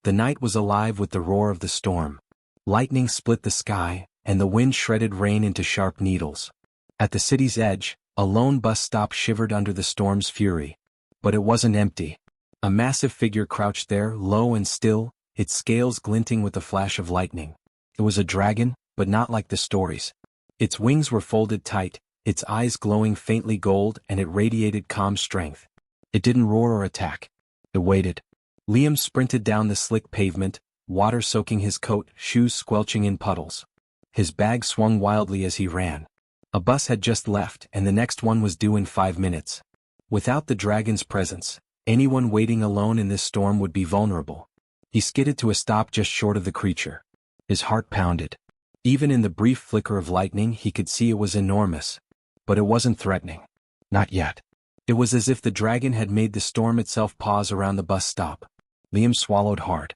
The night was alive with the roar of the storm. Lightning split the sky, and the wind shredded rain into sharp needles. At the city's edge, a lone bus stop shivered under the storm's fury. But it wasn't empty. A massive figure crouched there, low and still, its scales glinting with the flash of lightning. It was a dragon, but not like the stories. Its wings were folded tight, its eyes glowing faintly gold, and it radiated calm strength. It didn't roar or attack. It waited. Liam sprinted down the slick pavement, water soaking his coat, shoes squelching in puddles. His bag swung wildly as he ran. A bus had just left, and the next one was due in 5 minutes. Without the dragon's presence, anyone waiting alone in this storm would be vulnerable. He skidded to a stop just short of the creature. His heart pounded. Even in the brief flicker of lightning he could see it was enormous. But it wasn't threatening. Not yet. It was as if the dragon had made the storm itself pause around the bus stop. Liam swallowed hard.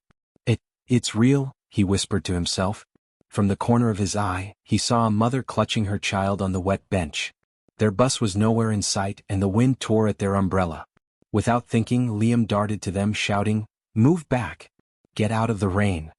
It's real, he whispered to himself. From the corner of his eye, he saw a mother clutching her child on the wet bench. Their bus was nowhere in sight, and the wind tore at their umbrella. Without thinking, Liam darted to them, shouting, "Move back! Get out of the rain!"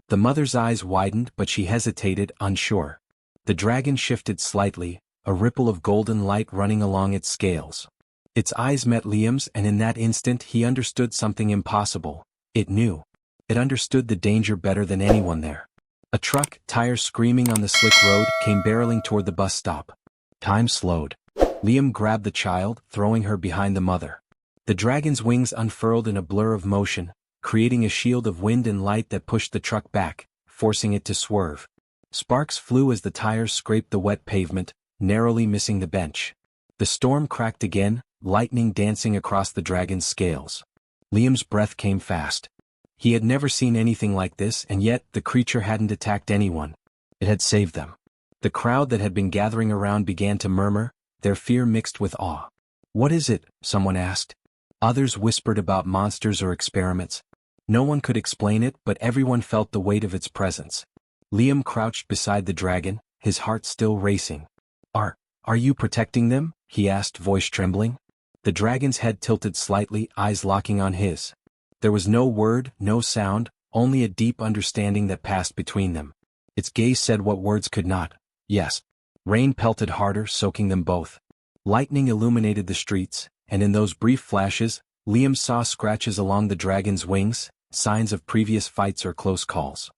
The mother's eyes widened, but she hesitated, unsure. The dragon shifted slightly, a ripple of golden light running along its scales. Its eyes met Liam's, and in that instant he understood something impossible. It knew. It understood the danger better than anyone there. A truck, tires screaming on the slick road, came barreling toward the bus stop. Time slowed. Liam grabbed the child, throwing her behind the mother. The dragon's wings unfurled in a blur of motion, creating a shield of wind and light that pushed the truck back, forcing it to swerve. Sparks flew as the tires scraped the wet pavement, narrowly missing the bench. The storm cracked again, lightning dancing across the dragon's scales. Liam's breath came fast. He had never seen anything like this, and yet the creature hadn't attacked anyone. It had saved them. The crowd that had been gathering around began to murmur, their fear mixed with awe. "What is it?" someone asked. Others whispered about monsters or experiments. No one could explain it, but everyone felt the weight of its presence. Liam crouched beside the dragon, his heart still racing. Are you protecting them?" he asked, voice trembling. The dragon's head tilted slightly, eyes locking on his. There was no word, no sound, only a deep understanding that passed between them. Its gaze said what words could not. Yes. Rain pelted harder, soaking them both. Lightning illuminated the streets, and in those brief flashes, Liam saw scratches along the dragon's wings, signs of previous fights or close calls.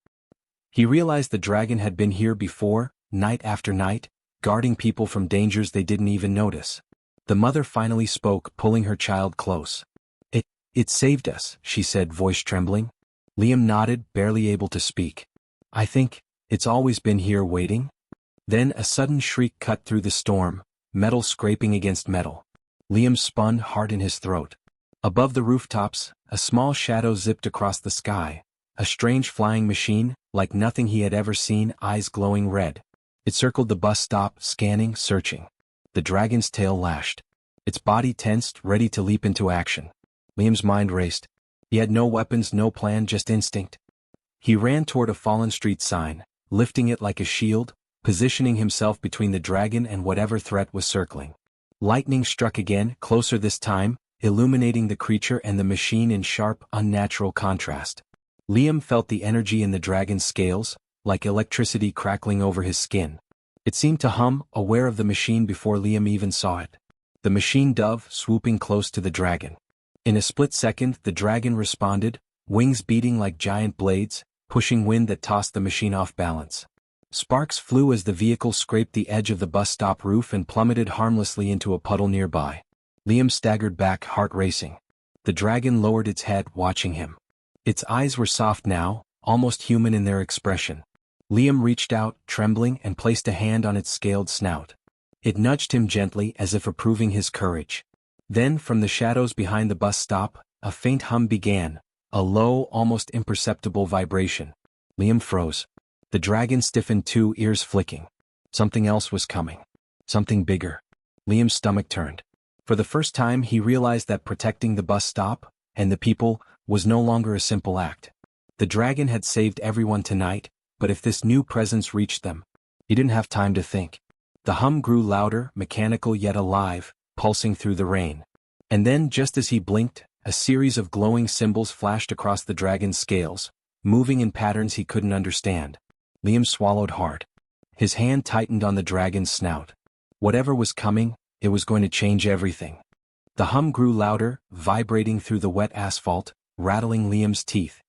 He realized the dragon had been here before, night after night, guarding people from dangers they didn't even notice. The mother finally spoke, pulling her child close. It saved us," she said, voice trembling. Liam nodded, barely able to speak. "I think it's always been here waiting." Then a sudden shriek cut through the storm, metal scraping against metal. Liam spun, heart in his throat. Above the rooftops, a small shadow zipped across the sky, a strange flying machine, like nothing he had ever seen, eyes glowing red. It circled the bus stop, scanning, searching. The dragon's tail lashed. Its body tensed, ready to leap into action. Liam's mind raced. He had no weapons, no plan, just instinct. He ran toward a fallen street sign, lifting it like a shield, positioning himself between the dragon and whatever threat was circling. Lightning struck again, closer this time, illuminating the creature and the machine in sharp, unnatural contrast. Liam felt the energy in the dragon's scales, like electricity crackling over his skin. It seemed to hum, aware of the machine before Liam even saw it. The machine dove, swooping close to the dragon. In a split second, the dragon responded, wings beating like giant blades, pushing wind that tossed the machine off balance. Sparks flew as the vehicle scraped the edge of the bus stop roof and plummeted harmlessly into a puddle nearby. Liam staggered back, heart racing. The dragon lowered its head, watching him. Its eyes were soft now, almost human in their expression. Liam reached out, trembling, and placed a hand on its scaled snout. It nudged him gently, as if approving his courage. Then, from the shadows behind the bus stop, a faint hum began, a low, almost imperceptible vibration. Liam froze. The dragon stiffened too, ears flicking. Something else was coming. Something bigger. Liam's stomach turned. For the first time he realized that protecting the bus stop, and the people, was no longer a simple act. The dragon had saved everyone tonight, but if this new presence reached them, he didn't have time to think. The hum grew louder, mechanical yet alive, pulsing through the rain. And then, just as he blinked, A series of glowing symbols flashed across the dragon's scales, moving in patterns he couldn't understand. Liam swallowed hard. His hand tightened on the dragon's snout. Whatever was coming, it was going to change everything. The hum grew louder, vibrating through the wet asphalt, rattling Liam's teeth.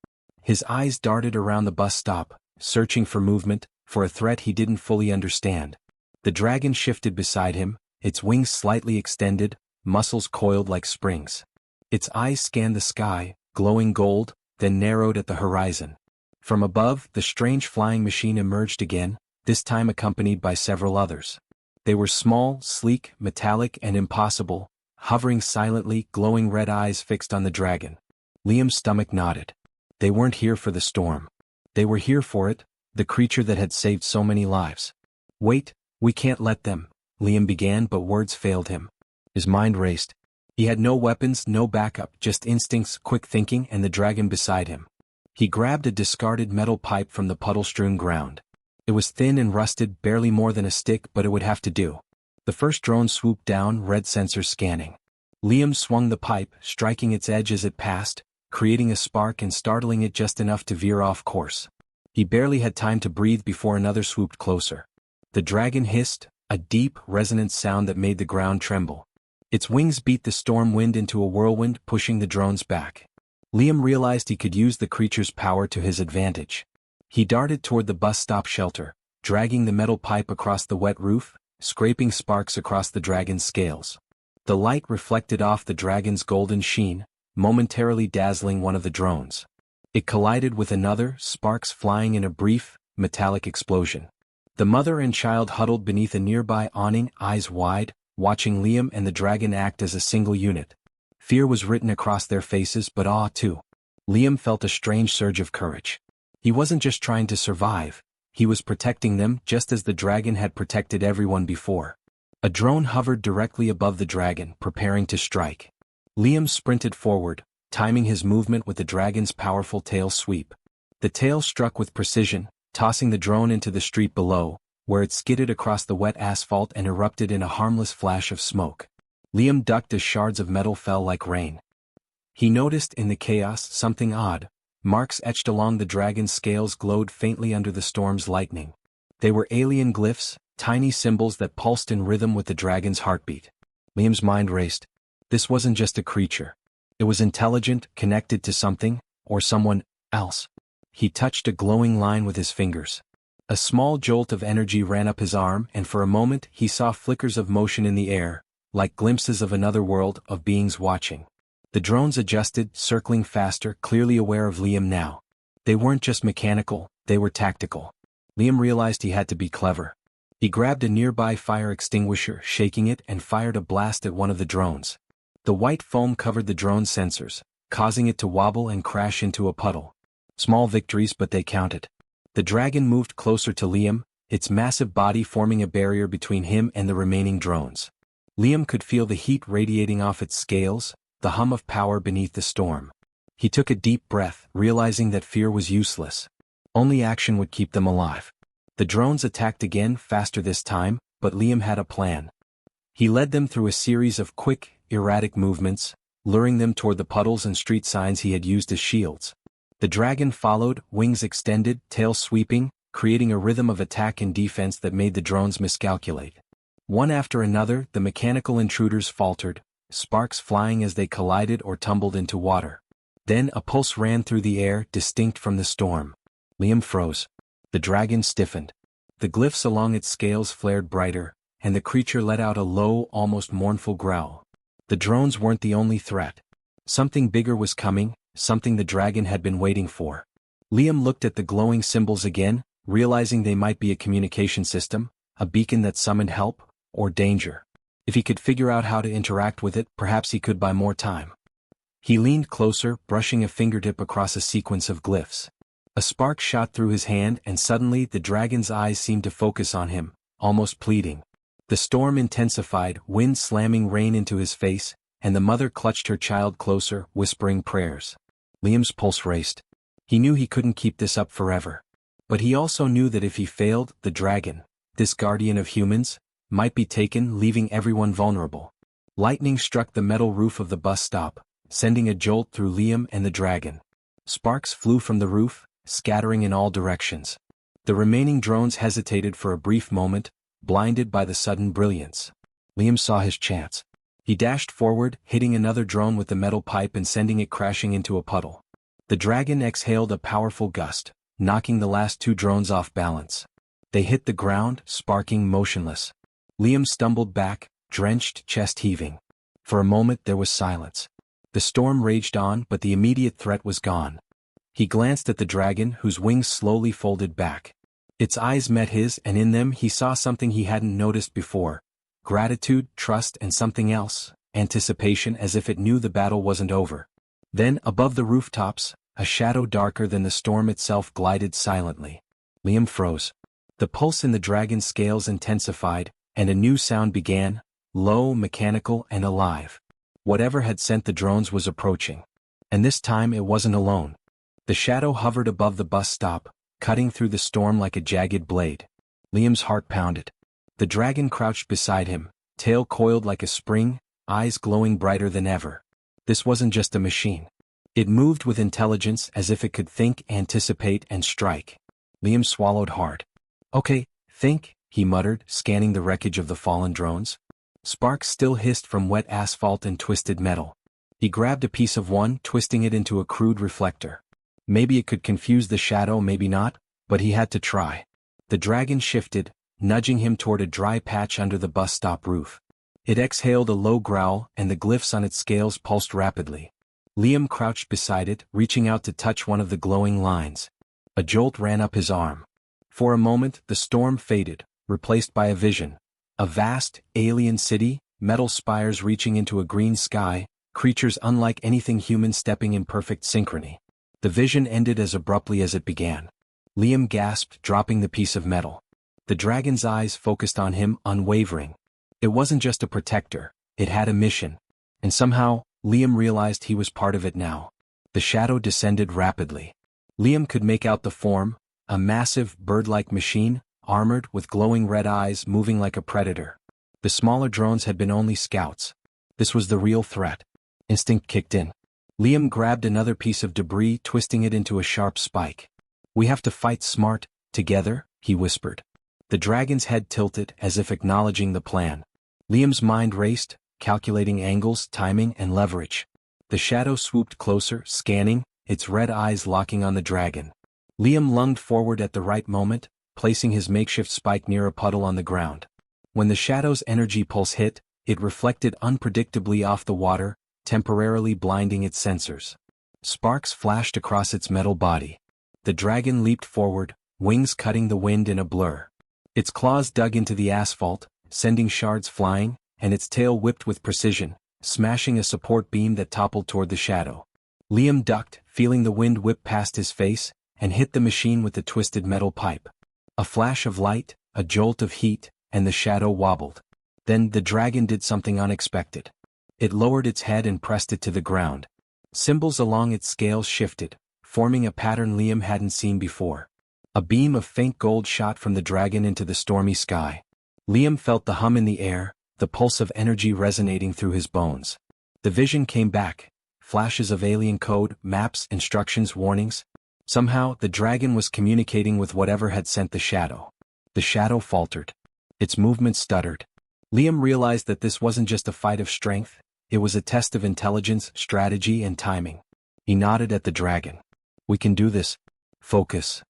His eyes darted around the bus stop, searching for movement, for a threat he didn't fully understand. The dragon shifted beside him, its wings slightly extended, muscles coiled like springs. Its eyes scanned the sky, glowing gold, then narrowed at the horizon. From above, the strange flying machine emerged again, this time accompanied by several others. They were small, sleek, metallic, and impossible, hovering silently, glowing red eyes fixed on the dragon. Liam's stomach knotted. They weren't here for the storm. They were here for it, the creature that had saved so many lives. Wait, we can't let them, Liam began, but words failed him. His mind raced. He had no weapons, no backup, just instincts, quick thinking, and the dragon beside him. He grabbed a discarded metal pipe from the puddle-strewn ground. It was thin and rusted, barely more than a stick, but it would have to do. The first drone swooped down, red sensors scanning. Liam swung the pipe, striking its edge as it passed, creating a spark and startling it just enough to veer off course. He barely had time to breathe before another swooped closer. The dragon hissed, a deep, resonant sound that made the ground tremble. Its wings beat the storm wind into a whirlwind, pushing the drones back. Liam realized he could use the creature's power to his advantage. He darted toward the bus stop shelter, dragging the metal pipe across the wet roof, scraping sparks across the dragon's scales. The light reflected off the dragon's golden sheen, momentarily dazzling one of the drones. It collided with another, sparks flying in a brief, metallic explosion. The mother and child huddled beneath a nearby awning, eyes wide, watching Liam and the dragon act as a single unit. Fear was written across their faces, but awe too. Liam felt a strange surge of courage. He wasn't just trying to survive, he was protecting them just as the dragon had protected everyone before. A drone hovered directly above the dragon, preparing to strike. Liam sprinted forward, timing his movement with the dragon's powerful tail sweep. The tail struck with precision, tossing the drone into the street below, where it skidded across the wet asphalt and erupted in a harmless flash of smoke. Liam ducked as shards of metal fell like rain. He noticed in the chaos something odd. Marks etched along the dragon's scales glowed faintly under the storm's lightning. They were alien glyphs, tiny symbols that pulsed in rhythm with the dragon's heartbeat. Liam's mind raced. This wasn't just a creature. It was intelligent, connected to something, or someone else. He touched a glowing line with his fingers. A small jolt of energy ran up his arm, and for a moment he saw flickers of motion in the air, like glimpses of another world, of beings watching. The drones adjusted, circling faster, clearly aware of Liam now. They weren't just mechanical, they were tactical. Liam realized he had to be clever. He grabbed a nearby fire extinguisher, shaking it, and fired a blast at one of the drones. The white foam covered the drone's sensors, causing it to wobble and crash into a puddle. Small victories, but they counted. The dragon moved closer to Liam, its massive body forming a barrier between him and the remaining drones. Liam could feel the heat radiating off its scales, the hum of power beneath the storm. He took a deep breath, realizing that fear was useless. Only action would keep them alive. The drones attacked again, faster this time, but Liam had a plan. He led them through a series of quick, erratic movements, luring them toward the puddles and street signs he had used as shields. The dragon followed, wings extended, tail sweeping, creating a rhythm of attack and defense that made the drones miscalculate. One after another, the mechanical intruders faltered, sparks flying as they collided or tumbled into water. Then a pulse ran through the air, distinct from the storm. Liam froze. The dragon stiffened. The glyphs along its scales flared brighter, and the creature let out a low, almost mournful growl. The drones weren't the only threat. Something bigger was coming, something the dragon had been waiting for. Liam looked at the glowing symbols again, realizing they might be a communication system, a beacon that summoned help, or danger. If he could figure out how to interact with it, perhaps he could buy more time. He leaned closer, brushing a fingertip across a sequence of glyphs. A spark shot through his hand, and suddenly the dragon's eyes seemed to focus on him, almost pleading. The storm intensified, wind slamming rain into his face, and the mother clutched her child closer, whispering prayers. Liam's pulse raced. He knew he couldn't keep this up forever. But he also knew that if he failed, the dragon, this guardian of humans, might be taken, leaving everyone vulnerable. Lightning struck the metal roof of the bus stop, sending a jolt through Liam and the dragon. Sparks flew from the roof, scattering in all directions. The remaining drones hesitated for a brief moment, blinded by the sudden brilliance. Liam saw his chance. He dashed forward, hitting another drone with the metal pipe and sending it crashing into a puddle. The dragon exhaled a powerful gust, knocking the last two drones off balance. They hit the ground, sparking motionless. Liam stumbled back, drenched, chest heaving. For a moment there was silence. The storm raged on, but the immediate threat was gone. He glanced at the dragon, whose wings slowly folded back. Its eyes met his, and in them he saw something he hadn't noticed before. Gratitude, trust, and something else, anticipation, as if it knew the battle wasn't over. Then, above the rooftops, a shadow darker than the storm itself glided silently. Liam froze. The pulse in the dragon's scales intensified, and a new sound began, low, mechanical, and alive. Whatever had sent the drones was approaching. And this time it wasn't alone. The shadow hovered above the bus stop, cutting through the storm like a jagged blade. Liam's heart pounded. The dragon crouched beside him, tail coiled like a spring, eyes glowing brighter than ever. This wasn't just a machine. It moved with intelligence, as if it could think, anticipate, and strike. Liam swallowed hard. "Okay, think," he muttered, scanning the wreckage of the fallen drones. Sparks still hissed from wet asphalt and twisted metal. He grabbed a piece of one, twisting it into a crude reflector. Maybe it could confuse the shadow, maybe not, but he had to try. The dragon shifted, nudging him toward a dry patch under the bus stop roof. It exhaled a low growl, and the glyphs on its scales pulsed rapidly. Liam crouched beside it, reaching out to touch one of the glowing lines. A jolt ran up his arm. For a moment, the storm faded, replaced by a vision. A vast, alien city, metal spires reaching into a green sky, creatures unlike anything human stepping in perfect synchrony. The vision ended as abruptly as it began. Liam gasped, dropping the piece of metal. The dragon's eyes focused on him, unwavering. It wasn't just a protector, it had a mission. And somehow, Liam realized he was part of it now. The shadow descended rapidly. Liam could make out the form, a massive, bird-like machine, armored with glowing red eyes, moving like a predator. The smaller drones had been only scouts. This was the real threat. Instinct kicked in. Liam grabbed another piece of debris, twisting it into a sharp spike. "We have to fight smart, together," he whispered. The dragon's head tilted, as if acknowledging the plan. Liam's mind raced, calculating angles, timing, and leverage. The shadow swooped closer, scanning, its red eyes locking on the dragon. Liam lunged forward at the right moment, placing his makeshift spike near a puddle on the ground. When the shadow's energy pulse hit, it reflected unpredictably off the water, temporarily blinding its sensors. Sparks flashed across its metal body. The dragon leaped forward, wings cutting the wind in a blur. Its claws dug into the asphalt, sending shards flying, and its tail whipped with precision, smashing a support beam that toppled toward the shadow. Liam ducked, feeling the wind whip past his face, and hit the machine with the twisted metal pipe. A flash of light, a jolt of heat, and the shadow wobbled. Then the dragon did something unexpected. It lowered its head and pressed it to the ground. Symbols along its scales shifted, forming a pattern Liam hadn't seen before. A beam of faint gold shot from the dragon into the stormy sky. Liam felt the hum in the air, the pulse of energy resonating through his bones. The vision came back, flashes of alien code, maps, instructions, warnings. Somehow, the dragon was communicating with whatever had sent the shadow. The shadow faltered. Its movement stuttered. Liam realized that this wasn't just a fight of strength, it was a test of intelligence, strategy, and timing. He nodded at the dragon. "We can do this. Focus."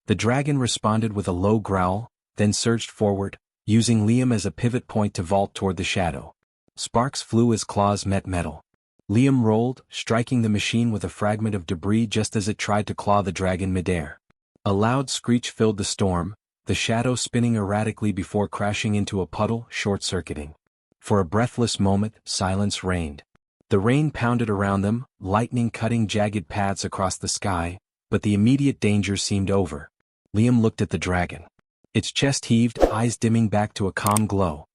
The dragon responded with a low growl, then surged forward, using Liam as a pivot point to vault toward the shadow. Sparks flew as claws met metal. Liam rolled, striking the machine with a fragment of debris just as it tried to claw the dragon midair. A loud screech filled the storm, the shadow spinning erratically before crashing into a puddle, short-circuiting. For a breathless moment, silence reigned. The rain pounded around them, lightning cutting jagged paths across the sky, but the immediate danger seemed over. Liam looked at the dragon. Its chest heaved, eyes dimming back to a calm glow.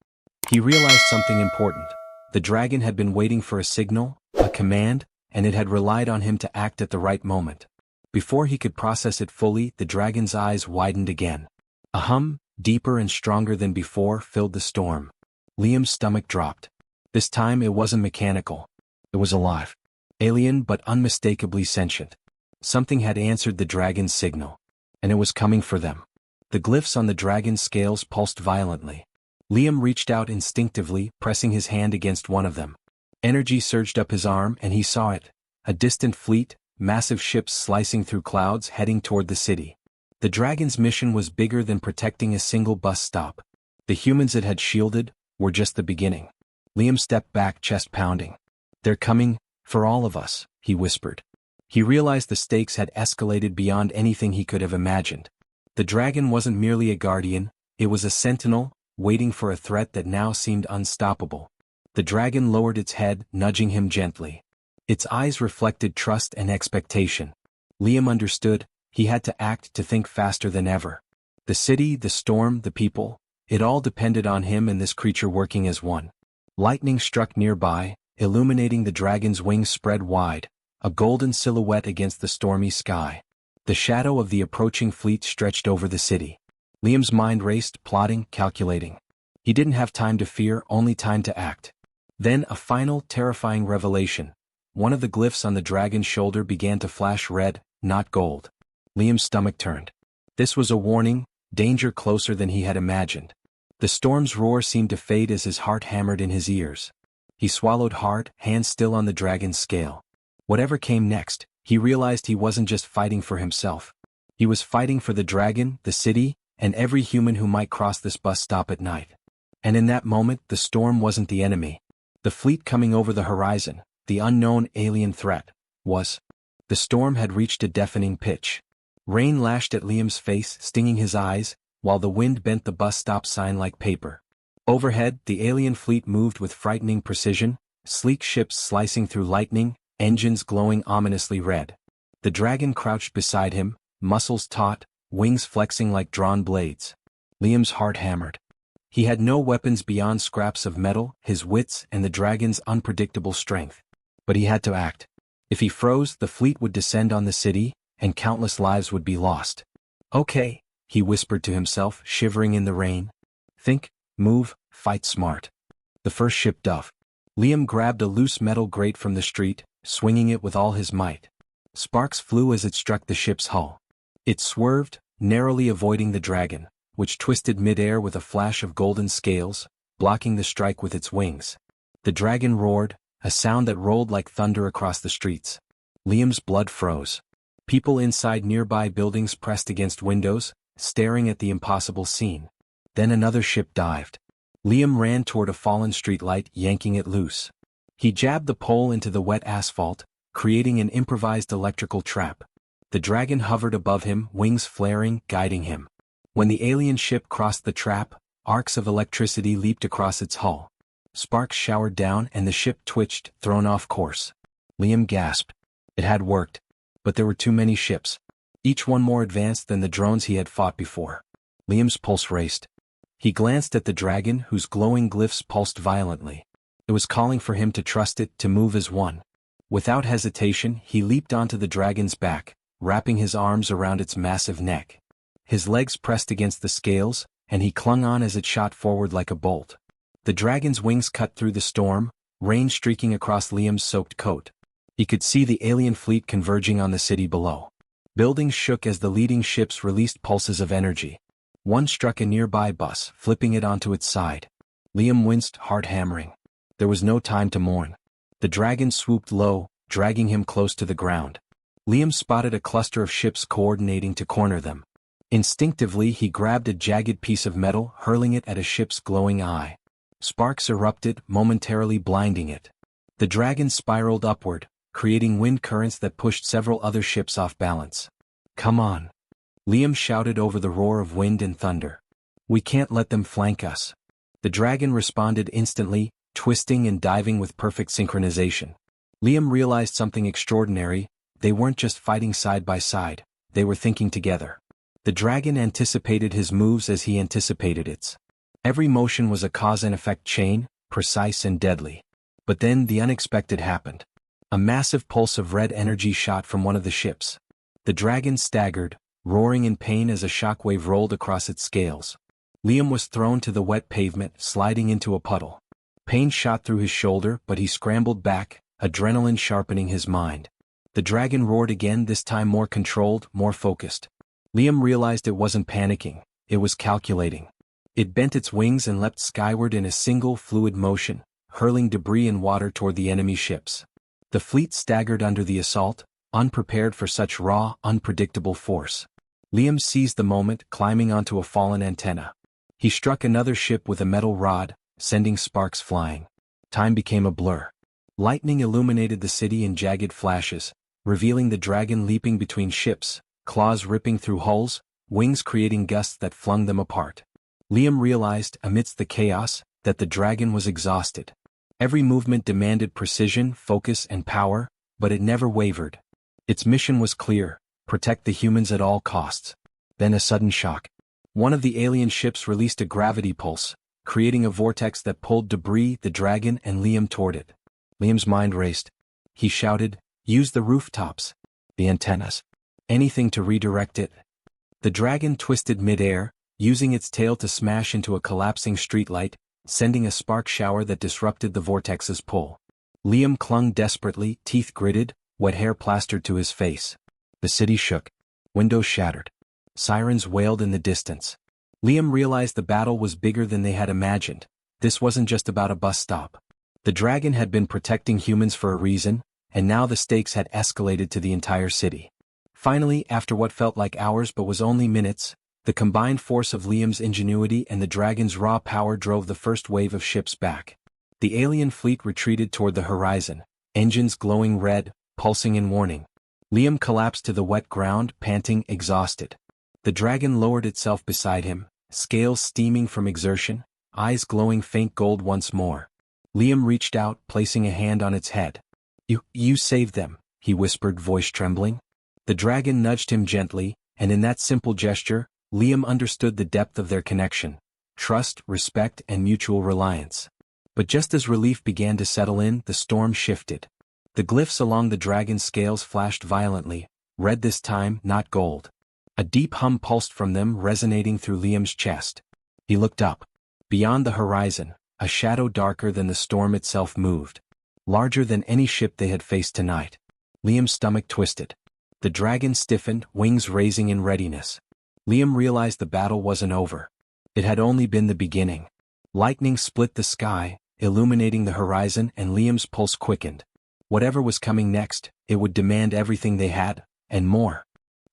He realized something important. The dragon had been waiting for a signal, a command, and it had relied on him to act at the right moment. Before he could process it fully, the dragon's eyes widened again. A hum, deeper and stronger than before, filled the storm. Liam's stomach dropped. This time it wasn't mechanical. It was alive. Alien but unmistakably sentient. Something had answered the dragon's signal. And it was coming for them. The glyphs on the dragon's scales pulsed violently. Liam reached out instinctively, pressing his hand against one of them. Energy surged up his arm and he saw it. A distant fleet, massive ships slicing through clouds heading toward the city. The dragon's mission was bigger than protecting a single bus stop. The humans it had shielded were just the beginning. Liam stepped back, chest pounding. "They're coming, for all of us," he whispered. He realized the stakes had escalated beyond anything he could have imagined. The dragon wasn't merely a guardian, it was a sentinel, waiting for a threat that now seemed unstoppable. The dragon lowered its head, nudging him gently. Its eyes reflected trust and expectation. Liam understood, he had to act, to think faster than ever. The city, the storm, the people, it all depended on him and this creature working as one. Lightning struck nearby, illuminating the dragon's wings spread wide, a golden silhouette against the stormy sky. The shadow of the approaching fleet stretched over the city. Liam's mind raced, plotting, calculating. He didn't have time to fear, only time to act. Then a final, terrifying revelation. One of the glyphs on the dragon's shoulder began to flash red, not gold. Liam's stomach turned. This was a warning, danger closer than he had imagined. The storm's roar seemed to fade as his heart hammered in his ears. He swallowed hard, hands still on the dragon's scale. Whatever came next, he realized he wasn't just fighting for himself. He was fighting for the dragon, the city, and every human who might cross this bus stop at night. And in that moment, the storm wasn't the enemy. The fleet coming over the horizon, the unknown alien threat, was. The storm had reached a deafening pitch. Rain lashed at Liam's face, stinging his eyes, while the wind bent the bus stop sign like paper. Overhead, the alien fleet moved with frightening precision, sleek ships slicing through lightning, engines glowing ominously red. The dragon crouched beside him, muscles taut, wings flexing like drawn blades. Liam's heart hammered. He had no weapons beyond scraps of metal, his wits, and the dragon's unpredictable strength. But he had to act. If he froze, the fleet would descend on the city, and countless lives would be lost. "Okay," he whispered to himself, shivering in the rain. "Think, move, fight smart." The first ship dove. Liam grabbed a loose metal grate from the street, swinging it with all his might. Sparks flew as it struck the ship's hull. It swerved, narrowly avoiding the dragon, which twisted mid-air with a flash of golden scales, blocking the strike with its wings. The dragon roared, a sound that rolled like thunder across the streets. Liam's blood froze. People inside nearby buildings pressed against windows, staring at the impossible scene. Then another ship dived. Liam ran toward a fallen streetlight, yanking it loose. He jabbed the pole into the wet asphalt, creating an improvised electrical trap. The dragon hovered above him, wings flaring, guiding him. When the alien ship crossed the trap, arcs of electricity leaped across its hull. Sparks showered down and the ship twitched, thrown off course. Liam gasped. It had worked. But there were too many ships. Each one more advanced than the drones he had fought before. Liam's pulse raced. He glanced at the dragon, whose glowing glyphs pulsed violently. It was calling for him to trust it, to move as one. Without hesitation, he leaped onto the dragon's back, wrapping his arms around its massive neck. His legs pressed against the scales, and he clung on as it shot forward like a bolt. The dragon's wings cut through the storm, rain streaking across Liam's soaked coat. He could see the alien fleet converging on the city below. Buildings shook as the leading ships released pulses of energy. One struck a nearby bus, flipping it onto its side. Liam winced, heart hammering. There was no time to mourn. The dragon swooped low, dragging him close to the ground. Liam spotted a cluster of ships coordinating to corner them. Instinctively, he grabbed a jagged piece of metal, hurling it at a ship's glowing eye. Sparks erupted, momentarily blinding it. The dragon spiraled upward, creating wind currents that pushed several other ships off balance. "Come on!" Liam shouted over the roar of wind and thunder. "We can't let them flank us." The dragon responded instantly, twisting and diving with perfect synchronization. Liam realized something extraordinary. They weren't just fighting side by side, they were thinking together. The dragon anticipated his moves as he anticipated its. Every motion was a cause and effect chain, precise and deadly. But then the unexpected happened. A massive pulse of red energy shot from one of the ships. The dragon staggered, roaring in pain as a shockwave rolled across its scales. Liam was thrown to the wet pavement, sliding into a puddle. Pain shot through his shoulder, but he scrambled back, adrenaline sharpening his mind. The dragon roared again, this time more controlled, more focused. Liam realized it wasn't panicking, it was calculating. It bent its wings and leapt skyward in a single fluid motion, hurling debris and water toward the enemy ships. The fleet staggered under the assault, unprepared for such raw, unpredictable force. Liam seized the moment, climbing onto a fallen antenna. He struck another ship with a metal rod, sending sparks flying. Time became a blur. Lightning illuminated the city in jagged flashes, revealing the dragon leaping between ships, claws ripping through hulls, wings creating gusts that flung them apart. Liam realized, amidst the chaos, that the dragon was exhausted. Every movement demanded precision, focus, and power, but it never wavered. Its mission was clear: protect the humans at all costs. Then a sudden shock. One of the alien ships released a gravity pulse, creating a vortex that pulled debris, the dragon, and Liam toward it. Liam's mind raced. He shouted, "Use the rooftops, the antennas, anything to redirect it." The dragon twisted mid-air, using its tail to smash into a collapsing streetlight, sending a spark shower that disrupted the vortex's pull. Liam clung desperately, teeth gritted, wet hair plastered to his face. The city shook. Windows shattered. Sirens wailed in the distance. Liam realized the battle was bigger than they had imagined. This wasn't just about a bus stop. The dragon had been protecting humans for a reason, and now the stakes had escalated to the entire city. Finally, after what felt like hours but was only minutes, the combined force of Liam's ingenuity and the dragon's raw power drove the first wave of ships back. The alien fleet retreated toward the horizon, engines glowing red, pulsing in warning. Liam collapsed to the wet ground, panting, exhausted. The dragon lowered itself beside him, scales steaming from exertion, eyes glowing faint gold once more. Liam reached out, placing a hand on its head. You saved them," he whispered, voice trembling. The dragon nudged him gently, and in that simple gesture, Liam understood the depth of their connection: trust, respect, and mutual reliance. But just as relief began to settle in, the storm shifted. The glyphs along the dragon's scales flashed violently, red this time, not gold. A deep hum pulsed from them, resonating through Liam's chest. He looked up. Beyond the horizon, a shadow darker than the storm itself moved. Larger than any ship they had faced tonight. Liam's stomach twisted. The dragon stiffened, wings raising in readiness. Liam realized the battle wasn't over. It had only been the beginning. Lightning split the sky, illuminating the horizon, and Liam's pulse quickened. Whatever was coming next, it would demand everything they had, and more.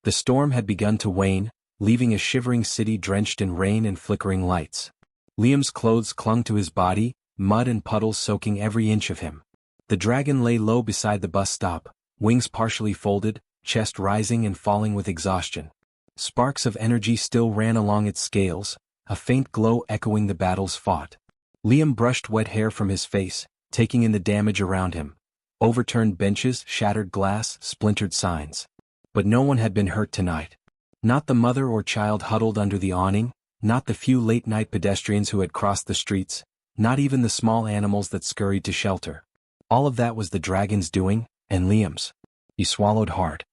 The storm had begun to wane, leaving a shivering city drenched in rain and flickering lights. Liam's clothes clung to his body, mud and puddles soaking every inch of him. The dragon lay low beside the bus stop, wings partially folded, chest rising and falling with exhaustion. Sparks of energy still ran along its scales, a faint glow echoing the battles fought. Liam brushed wet hair from his face, taking in the damage around him. Overturned benches, shattered glass, splintered signs. But no one had been hurt tonight. Not the mother or child huddled under the awning, not the few late-night pedestrians who had crossed the streets, not even the small animals that scurried to shelter. All of that was the dragon's doing, and Liam's. He swallowed hard.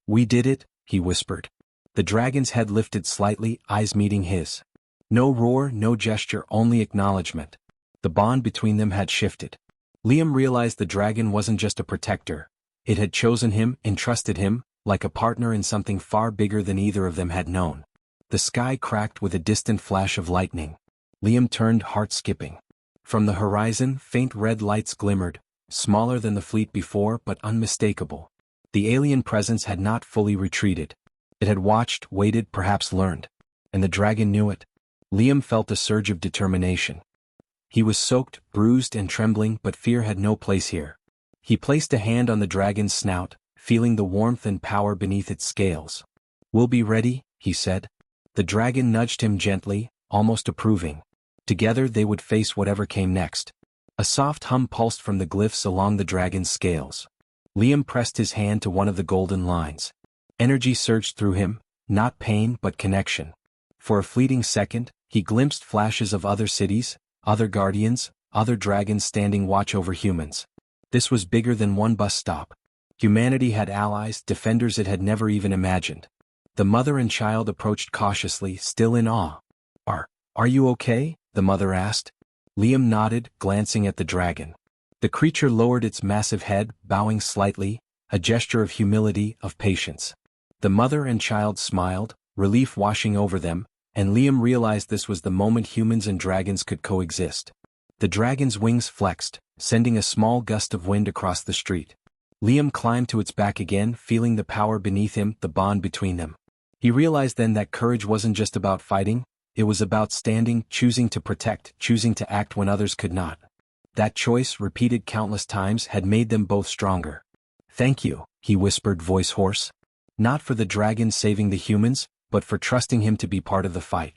"We did it," he whispered. The dragon's head lifted slightly, eyes meeting his. No roar, no gesture, only acknowledgement. The bond between them had shifted. Liam realized the dragon wasn't just a protector. It had chosen him, entrusted him, like a partner in something far bigger than either of them had known. The sky cracked with a distant flash of lightning. Liam turned, heart skipping. From the horizon, faint red lights glimmered, smaller than the fleet before but unmistakable. The alien presence had not fully retreated. It had watched, waited, perhaps learned. And the dragon knew it. Liam felt a surge of determination. He was soaked, bruised, and trembling, but fear had no place here. He placed a hand on the dragon's snout, feeling the warmth and power beneath its scales. "We'll be ready," he said. The dragon nudged him gently, almost approving. Together they would face whatever came next. A soft hum pulsed from the glyphs along the dragon's scales. Liam pressed his hand to one of the golden lines. Energy surged through him, not pain but connection. For a fleeting second, he glimpsed flashes of other cities, other guardians, other dragons standing watch over humans. This was bigger than one bus stop. Humanity had allies, defenders it had never even imagined. The mother and child approached cautiously, still in awe. Are you okay?" the mother asked. Liam nodded, glancing at the dragon. The creature lowered its massive head, bowing slightly, a gesture of humility, of patience. The mother and child smiled, relief washing over them, and Liam realized this was the moment humans and dragons could coexist. The dragon's wings flexed, sending a small gust of wind across the street. Liam climbed to its back again, feeling the power beneath him, the bond between them. He realized then that courage wasn't just about fighting, it was about standing, choosing to protect, choosing to act when others could not. That choice, repeated countless times, had made them both stronger. "Thank you," he whispered, voice hoarse. Not for the dragon saving the humans, but for trusting him to be part of the fight.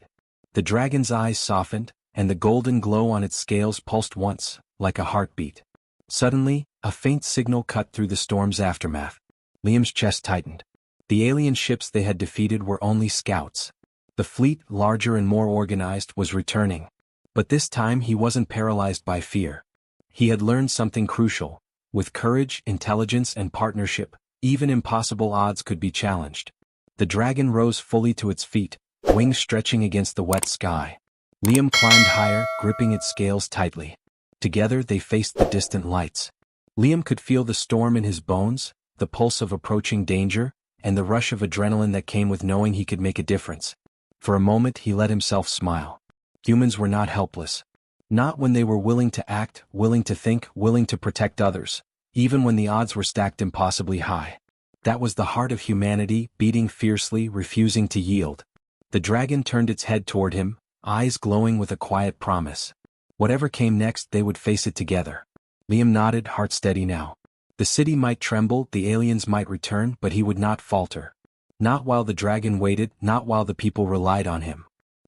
The dragon's eyes softened, and the golden glow on its scales pulsed once, like a heartbeat. Suddenly, a faint signal cut through the storm's aftermath. Liam's chest tightened. The alien ships they had defeated were only scouts. The fleet, larger and more organized, was returning. But this time he wasn't paralyzed by fear. He had learned something crucial. With courage, intelligence, and partnership, even impossible odds could be challenged. The dragon rose fully to its feet, wings stretching against the wet sky. Liam climbed higher, gripping its scales tightly. Together they faced the distant lights. Liam could feel the storm in his bones, the pulse of approaching danger, and the rush of adrenaline that came with knowing he could make a difference. For a moment he let himself smile. Humans were not helpless. Not when they were willing to act, willing to think, willing to protect others, even when the odds were stacked impossibly high. That was the heart of humanity, beating fiercely, refusing to yield. The dragon turned its head toward him, eyes glowing with a quiet promise. Whatever came next, they would face it together. Liam nodded, heart steady now. The city might tremble, the aliens might return, but he would not falter. Not while the dragon waited, not while the people relied on him.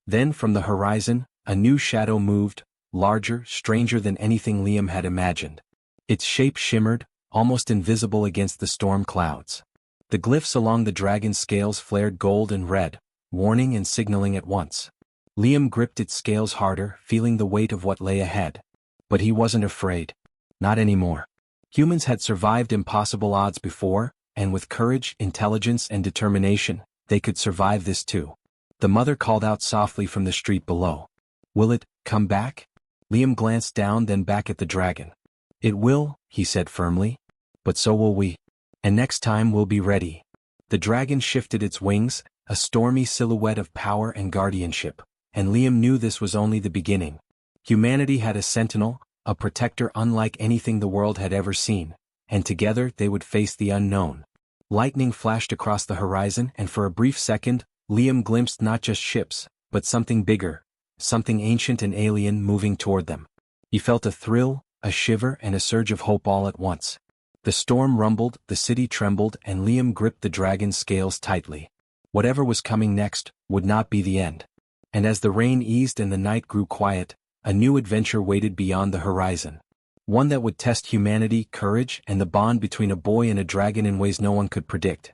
Then from the horizon, a new shadow moved, larger, stranger than anything Liam had imagined. Its shape shimmered, almost invisible against the storm clouds. The glyphs along the dragon's scales flared gold and red, warning and signaling at once. Liam gripped its scales harder, feeling the weight of what lay ahead. But he wasn't afraid. Not anymore. Humans had survived impossible odds before, and with courage, intelligence, and determination, they could survive this too. The mother called out softly from the street below. "Will it come back?" Liam glanced down, then back at the dragon. "It will," he said firmly. "But so will we. And next time we'll be ready." The dragon shifted its wings, a stormy silhouette of power and guardianship, and Liam knew this was only the beginning. Humanity had a sentinel, a protector unlike anything the world had ever seen, and together they would face the unknown. Lightning flashed across the horizon, and for a brief second, Liam glimpsed not just ships, but something bigger, something ancient and alien moving toward them. He felt a thrill, a shiver, and a surge of hope all at once. The storm rumbled, the city trembled, and Liam gripped the dragon's scales tightly. Whatever was coming next would not be the end. And as the rain eased and the night grew quiet, a new adventure waited beyond the horizon. One that would test humanity, courage, and the bond between a boy and a dragon in ways no one could predict.